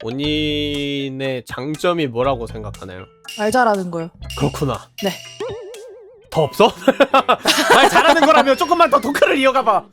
본인의 장점이 뭐라고 생각하나요? 말 잘하는 거요. 그렇구나. 네. 더 없어? 말 잘하는 거라면 조금만 더 토크를 이어가봐.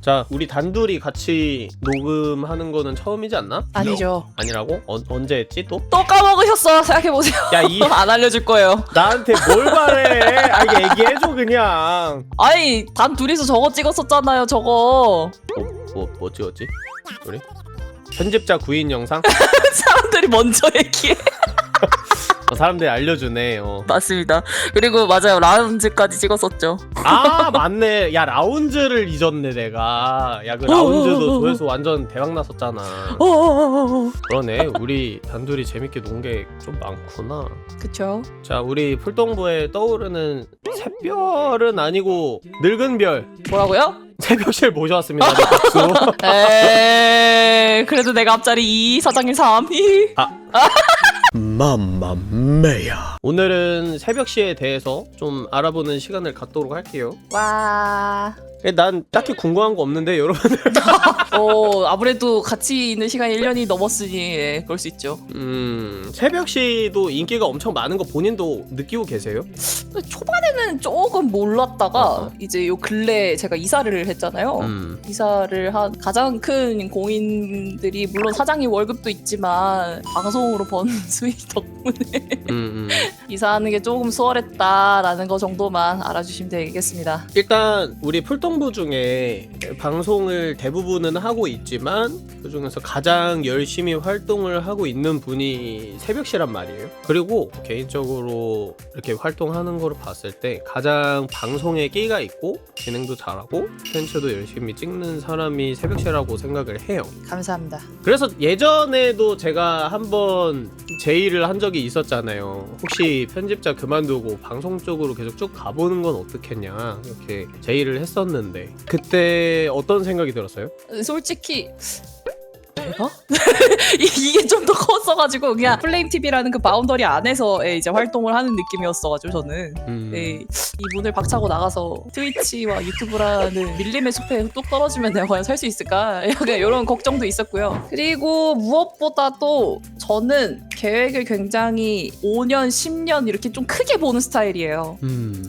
자, 우리 단둘이 같이 녹음하는 거는 처음이지 않나? 아니죠. 아니라고? 언제 했지 또? 또 까먹으셨어. 생각해보세요. 야, 이 안 알려줄 거예요. 나한테 뭘 바래? 아, 얘기해줘 그냥. 아니 단 둘이서 저거 찍었었잖아요. 저거. 뭐 찍었지? 우리? 편집자 구인 영상? 사람들이 먼저 얘기해. 사람들이 알려주네. 맞습니다. 그리고 맞아요. 라운지까지 찍었었죠. 아, 맞네. 야, 라운지를 잊었네 내가. 야, 그 라운지도 조회수 완전 대박 났었잖아. 그러네. 우리 단둘이 재밌게 논 게 좀 많구나. 그쵸. 자, 우리 풀동부에 떠오르는 샛별은 아니고 늙은 별 뭐라고요? 새벽실 모셔왔습니다. 박수. 에이, 그래도 내가 앞자리 2, 사장님 3. 맘마메야. 오늘은 새벽시에 대해서 좀 알아보는 시간을 갖도록 할게요. 와. 난 딱히 궁금한 거 없는데 여러분들. 아무래도 같이 있는 시간이 1년이 넘었으니 예, 그럴 수 있죠. 새벽시도 인기가 엄청 많은 거 본인도 느끼고 계세요? 초반에는 조금 몰랐다가 이제 요 근래 제가 이사를 했잖아요. 이사를 한 가장 큰 공인들이 물론 사장님 월급도 있지만 방송으로 번 수익 덕분에 이사하는 게 조금 수월했다라는 거 정도만 알아주시면 되겠습니다. 일단 우리 풀동부 중에 방송을 대부분은 하고 있지만 그 중에서 가장 열심히 활동을 하고 있는 분이 새벽시란 말이에요. 그리고 개인적으로 이렇게 활동하는 거를 봤을 때 가장 방송에 끼가 있고 진행도 잘하고 콘텐츠도 열심히 찍는 사람이 새벽시라고 생각을 해요. 감사합니다. 그래서 예전에도 제가 한번 제의를 한 적이 있었잖아요. 혹시 편집자 그만두고 방송 쪽으로 계속 쭉 가보는 건 어떻겠냐 이렇게 제의를 했었는데 그때 어떤 생각이 들었어요? 솔직히 내가? 이게 좀 더 컸어가지고 그냥 플레임 TV라는 그 바운더리 안에서 이제 활동을 하는 느낌이었어가지고 저는 이 문을 박차고 나가서 트위치와 유튜브라는 밀림의 숲에 뚝 떨어지면 내가 과연 살 수 있을까? 약간 이런 걱정도 있었고요. 그리고 무엇보다도 저는 계획을 굉장히 5년, 10년 이렇게 좀 크게 보는 스타일이에요.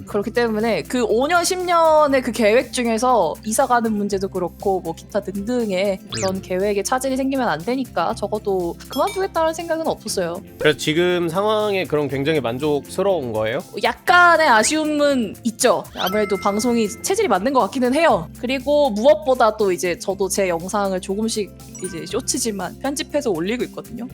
그렇기 때문에 그 5년, 10년의 그 계획 중에서 이사 가는 문제도 그렇고 뭐 기타 등등의 그런 계획에 차질이 생기면 안 되니까 적어도 그만두겠다는 생각은 없었어요. 그래서 지금 상황에 그럼 굉장히 만족스러운 거예요? 약간의 아쉬움은 있죠. 아무래도 방송이 체질이 맞는 것 같기는 해요. 그리고 무엇보다 또 이제 저도 제 영상을 조금씩 이제 쇼츠지만 편집해서 올리고 있거든요.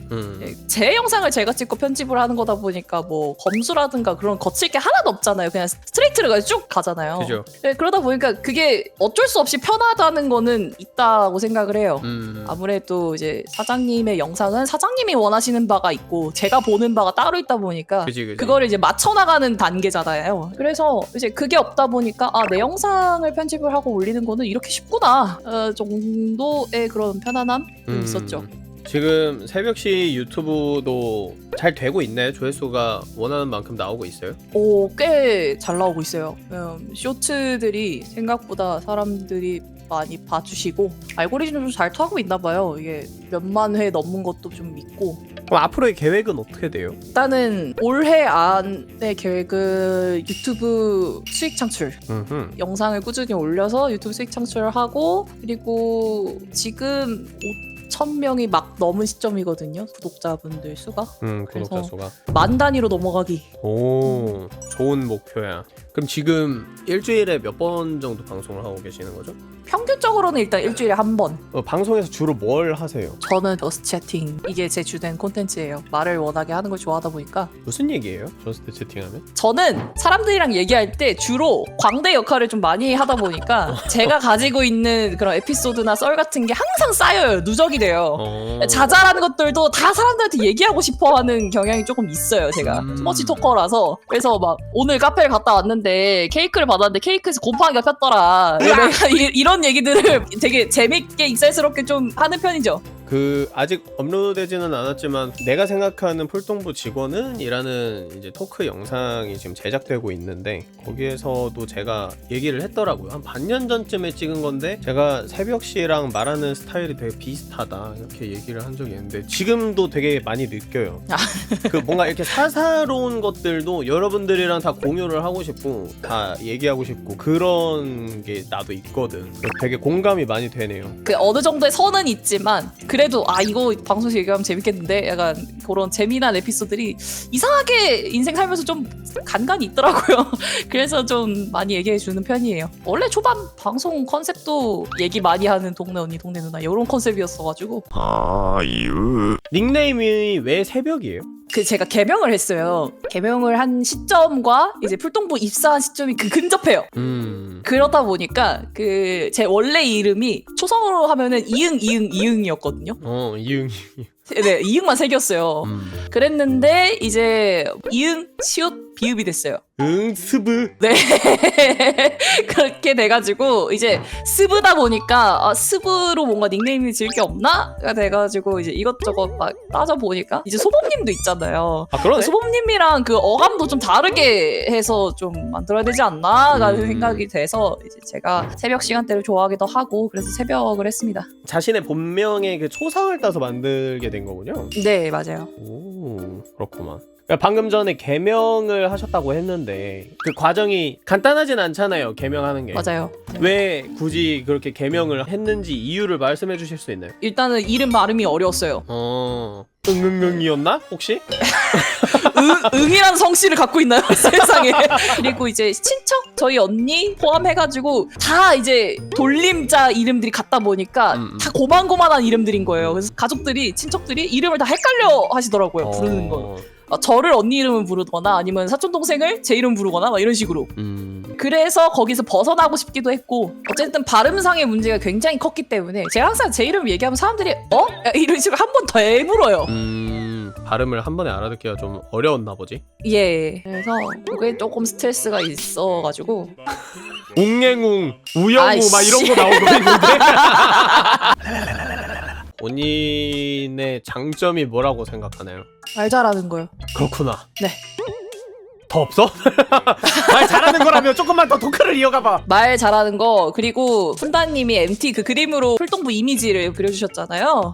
제 영상을 제가 찍고 편집을 하는 거다 보니까 뭐 검수라든가 그런 거칠 게 하나도 없잖아요. 그냥 스트레이트로 쭉 가잖아요. 그죠. 네, 그러다 보니까 그게 어쩔 수 없이 편하다는 거는 있다고 생각을 해요. 아무래도 이제 사장님의 영상은 사장님이 원하시는 바가 있고 제가 보는 바가 따로 있다 보니까 그지. 그거를 이제 맞춰나가는 단계잖아요. 그래서 이제 그게 없다 보니까 내 영상을 편집을 하고 올리는 거는 이렇게 쉽구나 정도의 그런 편안함이 있었죠. 지금 새벽시 유튜브도 잘 되고 있나요? 조회수가 원하는 만큼 나오고 있어요? 꽤 잘 나오고 있어요. 쇼츠들이 생각보다 사람들이 많이 봐주시고 알고리즘도 잘 통하고 있나 봐요. 이게 몇만 회 넘는 것도 좀 있고. 그럼 앞으로의 계획은 어떻게 돼요? 일단은 올해 안의 계획은 유튜브 수익 창출 영상을 꾸준히 올려서 유튜브 수익 창출을 하고 그리고 지금 5,000명이 막 넘은 시점이거든요. 구독자분들 수가. 구독자 수가. 만 단위로 넘어가기. 오, 좋은 목표야. 그럼 지금 일주일에 몇 번 정도 방송을 하고 계시는 거죠? 평균적으로는 일단 일주일에 한 번. 방송에서 주로 뭘 하세요? 저는 저스트 채팅. 이게 제 주된 콘텐츠예요. 말을 워낙에 하는 걸 좋아하다 보니까. 무슨 얘기예요? 저스트 채팅하면? 저는 사람들이랑 얘기할 때 주로 광대 역할을 좀 많이 하다 보니까 제가 가지고 있는 그런 에피소드나 썰 같은 게 항상 쌓여요. 누적이 돼요. 자잘한 것들도 다 사람들한테 얘기하고 싶어하는 경향이 조금 있어요. 제가 스머치 토커라서. 그래서 막 오늘 카페를 갔다 왔는데 케이크를 받았는데 케이크에서 곰팡이가 폈더라. 이런 얘기들을 되게 재밌게 익살스럽게 좀 하는 편이죠. 그 아직 업로드되지는 않았지만 내가 생각하는 풀동부 직원은 이라는 이제 토크 영상이 지금 제작되고 있는데 거기에서도 제가 얘기를 했더라고요. 한 반년 전쯤에 찍은 건데 제가 새벽씨랑 말하는 스타일이 되게 비슷하다 이렇게 얘기를 한 적이 있는데 지금도 되게 많이 느껴요. 그 뭔가 이렇게 사사로운 것들도 여러분들이랑 다 공유를 하고 싶고 다 얘기하고 싶고 그런 게 나도 있거든. 되게 공감이 많이 되네요. 그 어느 정도의 선은 있지만 그래도 아 이거 방송에서 얘기하면 재밌겠는데 약간 그런 재미난 에피소드들이 이상하게 인생 살면서 좀 간간이 있더라고요. 그래서 좀 많이 얘기해 주는 편이에요. 원래 초반 방송 컨셉도 얘기 많이 하는 동네 언니 동네 누나 이런 컨셉이었어가지고 닉네임이 왜 새벽이에요? 그 제가 개명을 했어요. 개명을 한 시점과 이제 풀동부 입사한 시점이 근접해요. 그러다 보니까 그 제 원래 이름이 초성으로 하면은 이응이응이응이었거든요. 이응. 네, 이응만 새겼어요. 그랬는데 이제 이응, 시옷, 비읍이 됐어요. 스브. 네. 그렇게 돼가지고 이제 스브다 보니까 아 스브로 뭔가 닉네임이 지을 게 없나?가 돼가지고 이제 이것저것 막 따져보니까 이제 소범님도 있잖아요. 아 그러네. 소범님이랑 그 어감도 좀 다르게 해서 좀 만들어야 되지 않나?라는 생각이 돼서 이제 제가 새벽 시간대를 좋아하기도 하고 그래서 새벽을 했습니다. 자신의 본명의 그 초상을 따서 만들게 된 거군요. 네, 맞아요. 오, 그렇구만. 방금 전에 개명을 하셨다고 했는데 그 과정이 간단하진 않잖아요. 개명하는 게. 맞아요. 네. 왜 굳이 그렇게 개명을 했는지 이유를 말씀해 주실 수 있나요? 일단은 이름 발음이 어려웠어요. 응이었나 혹시? 응이라는 성씨를 갖고 있나요? 세상에. 그리고 이제 친척 저희 언니 포함해가지고 다 이제 돌림자 이름들이 같다 보니까 다 고만고만한 이름들인 거예요. 그래서 가족들이 친척들이 이름을 다 헷갈려 하시더라고요. 부르는 거. 저를 언니 이름을 부르거나 아니면 사촌 동생을 제 이름 부르거나 막 이런 식으로. 그래서 거기서 벗어나고 싶기도 했고 어쨌든 발음상의 문제가 굉장히 컸기 때문에 제가 항상 제 이름 얘기하면 사람들이 어? 이런 식으로 한 번 더 해물어요. 발음을 한 번에 알아듣기가 좀 어려웠나 보지? 예. 그래서 그게 조금 스트레스가 있어가지고 웅행웅, 우영우 아이씨. 막 이런 거 나오고 있는데 본인의 장점이 뭐라고 생각하나요? 말 잘하는 거요. 그렇구나. 네. 더 없어? 말 잘하는 거라면 조금만 더 토크를 이어가봐. 말 잘하는 거 그리고 푼다님이 MT 그 그림으로 풀동부 이미지를 그려주셨잖아요.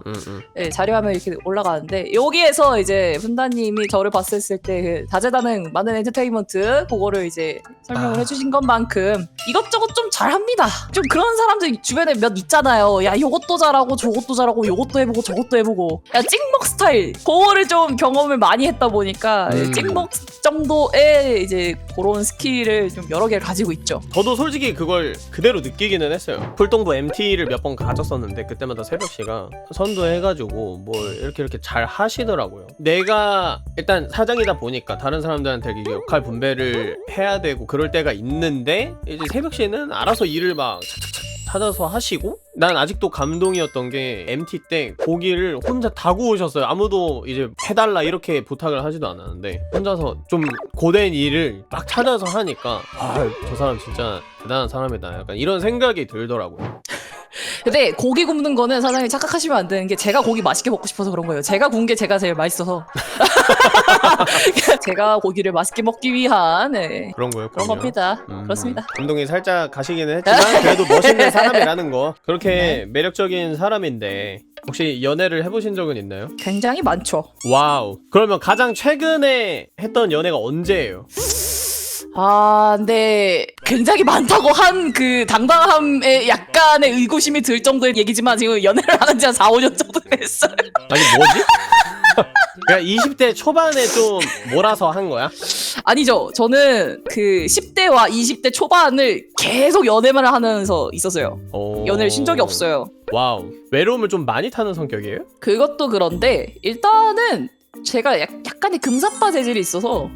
네, 자료화면 이렇게 올라가는데 여기에서 이제 푼다님이 저를 봤을 때 그 다재다능 많은 엔터테인먼트 그거를 이제 설명을 해주신 것만큼 이것저것 좀 잘합니다. 좀 그런 사람들 주변에 몇 있잖아요. 야 요것도 잘하고 저것도 잘하고 요것도 해보고 저것도 해보고 야 찍먹 스타일 그거를 좀 경험을 많이 했다 보니까 찍먹 정도의 이제 그런 스킬을 좀 여러 개를 가지고 있죠. 저도 솔직히 그걸 그대로 느끼기는 했어요. 풀동부 MT를 몇 번 가졌었는데 그때마다 새벽씨가 선도해가지고 뭘 이렇게 잘 하시더라고요. 내가 일단 사장이다 보니까 다른 사람들한테 이게 역할 분배를 해야 되고 그럴 때가 있는데 이제 새벽씨는 알아서 일을 막 착착착 찾아서 하시고 난 아직도 감동이었던 게 MT 때 고기를 혼자 다 구우셨어요. 아무도 이제 해달라 이렇게 부탁을 하지도 않았는데 혼자서 좀 고된 일을 막 찾아서 하니까 아, 저 사람 진짜 대단한 사람이다 약간 이런 생각이 들더라고요. 근데 고기 굽는 거는 사장님 착각하시면 안 되는 게 제가 고기 맛있게 먹고 싶어서 그런 거예요. 제가 구운 게 제가 제일 맛있어서 제가 고기를 맛있게 먹기 위한 그런 거였군요. 그런 겁니다. 그렇습니다. 감동이 살짝 가시기는 했지만 그래도 멋있는 사람이라는 거 그렇게 네. 매력적인 사람인데 혹시 연애를 해보신 적은 있나요? 굉장히 많죠. 와우. 그러면 가장 최근에 했던 연애가 언제예요? 아, 근데 굉장히 많다고 한 그 당당함에 약간의 의구심이 들 정도의 얘기지만 지금 연애를 하는 지 한 4, 5년 정도 됐어요. 아니 뭐지? 그냥 20대 초반에 좀 몰아서 한 거야? 아니죠. 저는 그 10대와 20대 초반을 계속 연애만 하면서 있었어요. 연애를 쉰 적이 없어요. 와우. 외로움을 좀 많이 타는 성격이에요? 그것도 그런데 일단은 제가 약간의 금사빠 재질이 있어서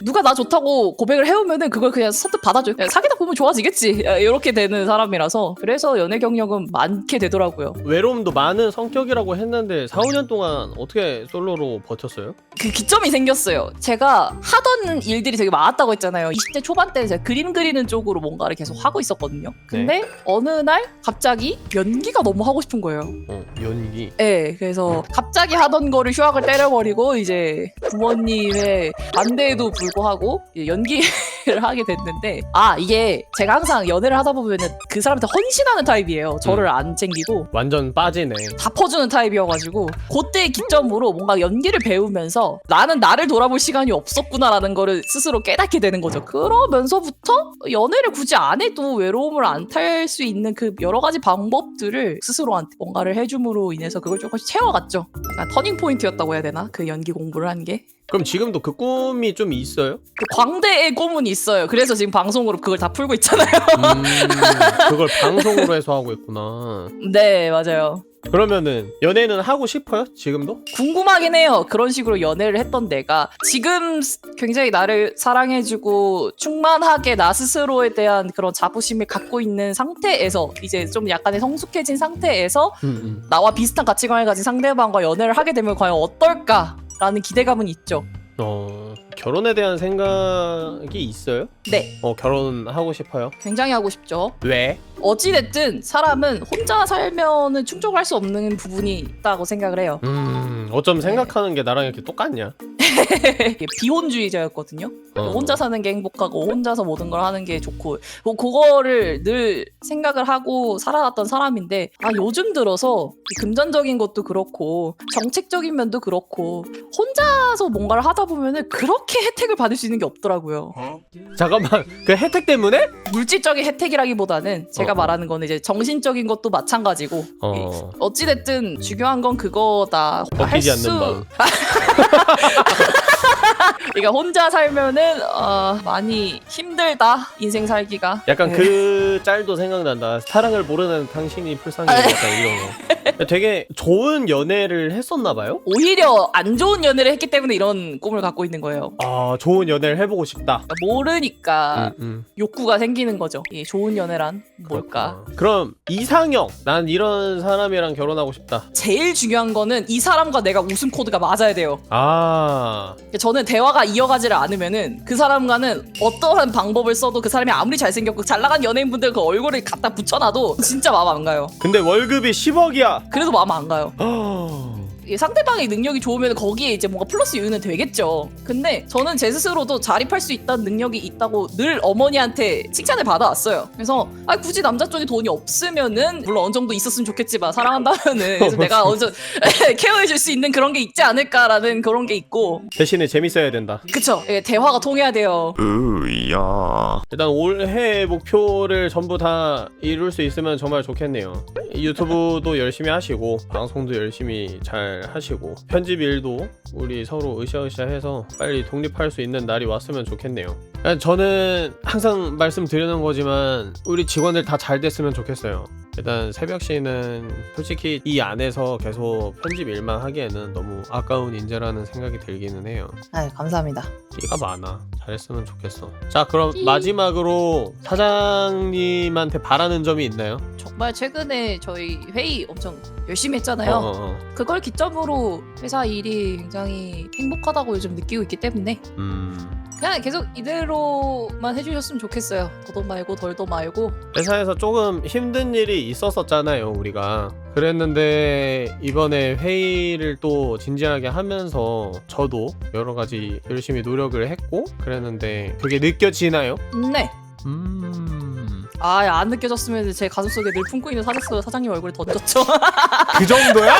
누가 나 좋다고 고백을 해오면은 그걸 그냥 선뜻 받아줘요. 그냥 사귀다 보면 좋아지겠지. 이렇게 되는 사람이라서 그래서 연애 경력은 많게 되더라고요. 외로움도 많은 성격이라고 했는데 4, 5년 동안 어떻게 솔로로 버텼어요? 그 기점이 생겼어요. 제가 하던 일들이 되게 많았다고 했잖아요. 20대 초반 때는 제가 그림 그리는 쪽으로 뭔가를 계속 하고 있었거든요. 근데 어느 날 갑자기 연기가 너무 하고 싶은 거예요. 연기. 네, 그래서 갑자기 하던 거를 휴학을 때려버리고 이제 부모님의 반대에도 불구하고 이제 연기를 하게 됐는데 이게 제가 항상 연애를 하다 보면은 그 사람한테 헌신하는 타입이에요. 저를 안 챙기고 완전 빠지네. 다 퍼주는 타입이어가지고 그때 기점으로 뭔가 연기를 배우면서 나는 나를 돌아볼 시간이 없었구나라는 거를 스스로 깨닫게 되는 거죠. 그러면서부터 연애를 굳이 안 해도 외로움을 안 탈 수 있는 그 여러 가지 방법들을 스스로한테 뭔가를 해줌으로 인해서 그걸 조금씩 채워갔죠. 약간 터닝 포인트였다고 해야 되나? 그 연기 공부를 한 게. 그럼 지금도 그 꿈이 좀 있어요? 그 광대의 꿈은 있어요. 그래서 지금 방송으로 그걸 다 풀고 있잖아요. 그걸 방송으로 해서 하고 있구나. 네, 맞아요. 그러면은 연애는 하고 싶어요? 지금도? 궁금하긴 해요. 그런 식으로 연애를 했던 내가 지금 굉장히 나를 사랑해주고 충만하게 나 스스로에 대한 그런 자부심을 갖고 있는 상태에서 이제 좀 약간의 성숙해진 상태에서 나와 비슷한 가치관을 가진 상대방과 연애를 하게 되면 과연 어떨까라는 기대감은 있죠. 결혼에 대한 생각이 있어요? 네. 결혼하고 싶어요? 굉장히 하고 싶죠. 왜? 어찌됐든 사람은 혼자 살면은 충족할 수 없는 부분이 있다고 생각을 해요. 어쩜 생각하는 게 나랑 이렇게 똑같냐? 비혼주의자였거든요. 혼자 사는 게 행복하고 혼자서 모든 걸 하는 게 좋고 그거를 늘 생각을 하고 살아왔던 사람인데 요즘 들어서 금전적인 것도 그렇고 정책적인 면도 그렇고 혼자서 뭔가를 하다 보면은 그렇게 혜택을 받을 수 있는 게 없더라고요. 잠깐만, 그 혜택 때문에? 물질적인 혜택이라기보다는 제가 말하는 거는 이제 정신적인 것도 마찬가지고 어찌됐든 중요한 건 그거다. 버티지 않는 마음. 그러니까 혼자 살면은 많이 힘들다 인생 살기가. 약간 그 짤도 생각난다. 사랑을 모르는 당신이 불쌍해. 약간 이런 거. 되게 좋은 연애를 했었나 봐요? 오히려 안 좋은 연애를 했기 때문에 이런 꿈을 갖고 있는 거예요. 좋은 연애를 해보고 싶다. 그러니까 모르니까 욕구가 생기는 거죠. 이 좋은 연애란 뭘까? 그럼 이상형, 난 이런 사람이랑 결혼하고 싶다. 제일 중요한 거는 이 사람과 내가 웃음 코드가 맞아야 돼요. 저는 대화가 이어가지를 않으면은 그 사람과는 어떠한 방법을 써도 그 사람이 아무리 잘생겼고 잘나간 연예인분들 그 얼굴을 갖다 붙여놔도 진짜 마음 안 가요. 근데 월급이 10억이야. 그래도 마음 안 가요. 상대방의 능력이 좋으면 거기에 이제 뭔가 플러스 요인은 되겠죠. 근데 저는 제 스스로도 자립할 수 있다는 능력이 있다고 늘 어머니한테 칭찬을 받아왔어요. 그래서 굳이 남자 쪽에 돈이 없으면은 물론 어느 정도 있었으면 좋겠지만 사랑한다면은 그래서 내가 어느 정도 케어해줄 수 있는 그런 게 있지 않을까라는 그런 게 있고 대신에 재밌어야 된다. 그쵸. 대화가 통해야 돼요. 일단 올해 목표를 전부 다 이룰 수 있으면 정말 좋겠네요. 유튜브도 열심히 하시고 방송도 열심히 잘 하시고 편집 일도 우리 서로 으쌰으쌰해서 빨리 독립할 수 있는 날이 왔으면 좋겠네요. 저는 항상 말씀드리는 거지만 우리 직원들 다 잘 됐으면 좋겠어요. 일단 새벽씨는 솔직히 이 안에서 계속 편집 일만 하기에는 너무 아까운 인재라는 생각이 들기는 해요. 감사합니다. 끼가 많아. 잘했으면 좋겠어. 자, 그럼 마지막으로 사장님한테 바라는 점이 있나요? 정말 최근에 저희 회의 엄청 열심히 했잖아요. 그걸 기점으로 회사 일이 굉장히 행복하다고 요즘 느끼고 있기 때문에 그냥 계속 이대로만 해주셨으면 좋겠어요. 더도 말고 덜도 말고. 회사에서 조금 힘든 일이 있었었잖아요, 우리가. 그랬는데 이번에 회의를 또 진지하게 하면서 저도 여러 가지 열심히 노력을 했고 그랬는데 그게 느껴지나요? 네. 안 느껴졌으면 제 가슴속에 늘 품고 있는 사장님 얼굴에 던졌죠. 그 정도야?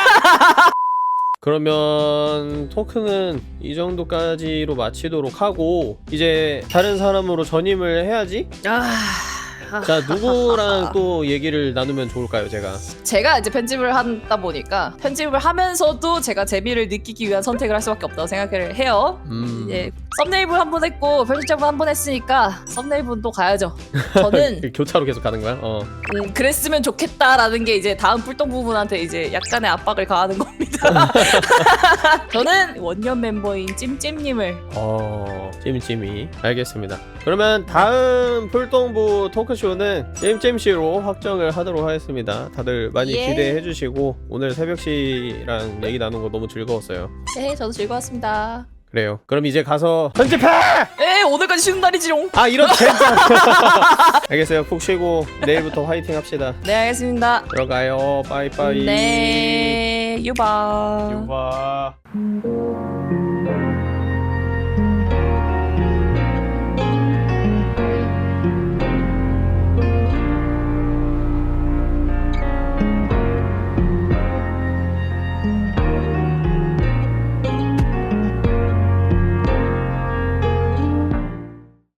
그러면 토크는 이 정도까지로 마치도록 하고 이제 다른 사람으로 전임을 해야지? 자, 누구랑 또 얘기를 나누면 좋을까요, 제가 이제 편집을 하다 보니까 편집을 하면서도 제가 재미를 느끼기 위한 선택을 할 수밖에 없다고 생각을 해요. 이제 썸네일분 한 번 했고 편집자분 한 번 했으니까 썸네일분 또 가야죠. 저는 교차로 계속 가는 거야? 그랬으면 좋겠다라는 게 이제 다음 뿔똥부분한테 이제 약간의 압박을 가하는 겁니다. 저는 원년 멤버인 찜찜님을 찜찜이. 알겠습니다. 그러면 다음 풀동부 토크쇼는 찜찜씨로 확정을 하도록 하겠습니다. 다들 많이 예. 기대해 주시고 오늘 새벽씨랑 얘기 나눈 거 너무 즐거웠어요. 네 저도 즐거웠습니다. 그래요. 그럼 이제 가서 편집해! 네 오늘까지 쉬는 날이지롱. 아, 이런 젠장! 알겠어요. 푹 쉬고 내일부터 화이팅 합시다. 네 알겠습니다. 들어가요. 빠이빠이. 네 유바. 유바.